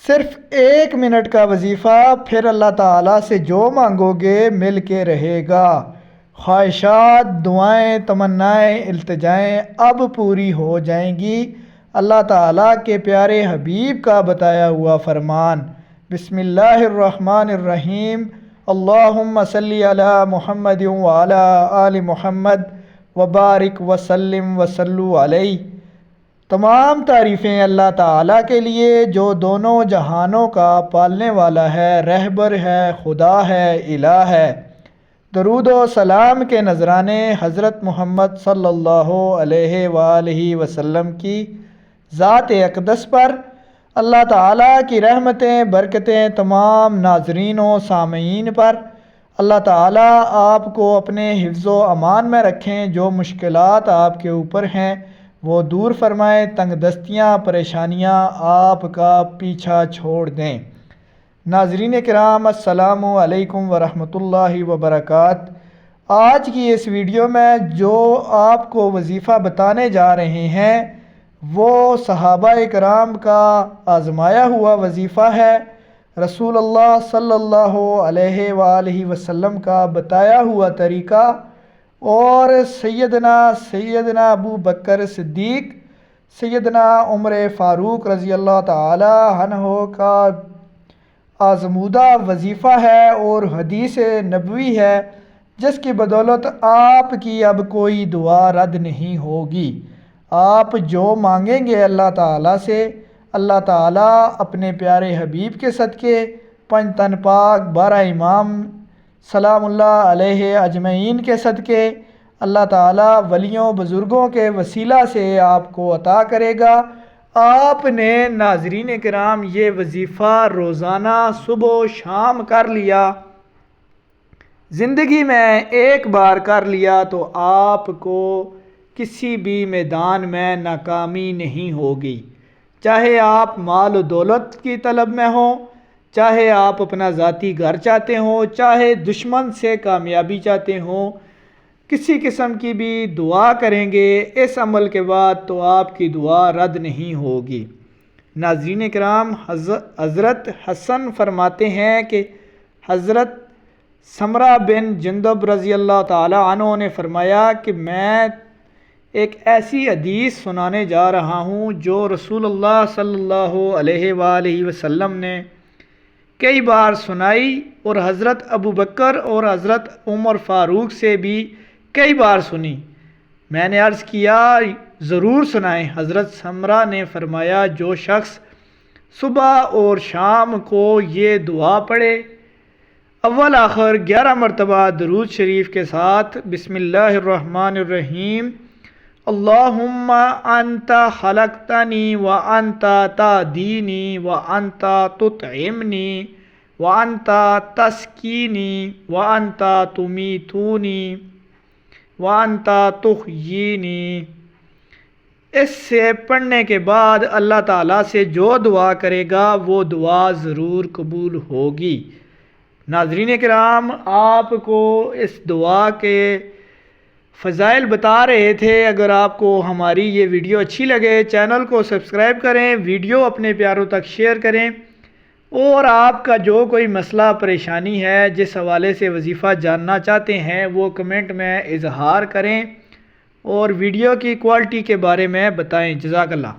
صرف 1 منٹ کا وظیفہ، پھر اللہ تعالیٰ سے جو مانگو گے مل کے رہے گا۔ خواہشات، دعائیں، تمنائیں، التجائیں اب پوری ہو جائیں گی۔ اللہ تعالیٰ کے پیارے حبیب کا بتایا ہوا فرمان۔ بسم اللہ الرحمن الرحیم۔ اللہم صلی علی محمد وعلی آل محمد وبارک وسلم وصلو علیہ۔ تمام تعریفیں اللہ تعالیٰ کے لیے جو دونوں جہانوں کا پالنے والا ہے، رہبر ہے، خدا ہے، الہ ہے۔ درود و سلام کے نذرانے حضرت محمد صلی اللہ علیہ وآلہ وسلم کی ذات اقدس پر۔ اللہ تعالیٰ کی رحمتیں، برکتیں تمام ناظرین و سامعین پر۔ اللہ تعالیٰ آپ کو اپنے حفظ و امان میں رکھیں۔ جو مشکلات آپ کے اوپر ہیں وہ دور فرمائیں، تنگ دستیاں، پریشانیاں آپ کا پیچھا چھوڑ دیں۔ ناظرین کرام، السلام علیکم ورحمۃ اللہ وبرکاتہ۔ آج کی اس ویڈیو میں جو آپ کو وظیفہ بتانے جا رہے ہیں وہ صحابہ کرام کا آزمایا ہوا وظیفہ ہے، رسول اللہ صلی اللہ علیہ وآلہ وسلم کا بتایا ہوا طریقہ، اور سیدنا ابو بکر صدیق، سیدنا عمر فاروق رضی اللہ تعالی عنہ کا آزمودہ وظیفہ ہے اور حدیث نبوی ہے، جس کی بدولت آپ کی اب کوئی دعا رد نہیں ہوگی۔ آپ جو مانگیں گے اللہ تعالیٰ سے، اللہ تعالیٰ اپنے پیارے حبیب کے صدقے، پنج تن پاک 12 امام سلام اللہ علیہ اجمعین کے صدقے، اللہ تعالیٰ ولیوں بزرگوں کے وسیلہ سے آپ کو عطا کرے گا۔ آپ نے ناظرین کرام یہ وظیفہ روزانہ صبح و شام کر لیا، زندگی میں ایک بار کر لیا تو آپ کو کسی بھی میدان میں ناکامی نہیں ہوگی۔ چاہے آپ مال و دولت کی طلب میں ہوں، چاہے آپ اپنا ذاتی گھر چاہتے ہوں، چاہے دشمن سے کامیابی چاہتے ہوں، کسی قسم کی بھی دعا کریں گے اس عمل کے بعد تو آپ کی دعا رد نہیں ہوگی۔ ناظرین کرام، حضرت حسن فرماتے ہیں کہ حضرت سمرہ بن جندب رضی اللہ تعالی عنہ نے فرمایا کہ میں ایک ایسی حدیث سنانے جا رہا ہوں جو رسول اللہ صلی اللہ علیہ وآلہ وسلم نے کئی بار سنائی اور حضرت ابو بکر اور حضرت عمر فاروق سے بھی کئی بار سنی۔ میں نے عرض کیا ضرور سنائیں۔ حضرت سمرہ نے فرمایا جو شخص صبح اور شام کو یہ دعا پڑھے، اول آخر 11 مرتبہ درود شریف کے ساتھ، بسم اللہ الرحمن الرحیم، اللہم انت خلقتنی وانت تہدینی وانت تطعمنی وانت تسقینی وانت تمیتونی وانت تحیینی۔ اس سے پڑھنے کے بعد اللہ تعالیٰ سے جو دعا کرے گا وہ دعا ضرور قبول ہوگی۔ ناظرین کرام، آپ کو اس دعا کے فضائل بتا رہے تھے۔ اگر آپ کو ہماری یہ ویڈیو اچھی لگے، چینل کو سبسکرائب کریں، ویڈیو اپنے پیاروں تک شیئر کریں، اور آپ کا جو کوئی مسئلہ پریشانی ہے، جس حوالے سے وظیفہ جاننا چاہتے ہیں، وہ کمنٹ میں اظہار کریں اور ویڈیو کی کوالٹی کے بارے میں بتائیں۔ جزاک اللہ۔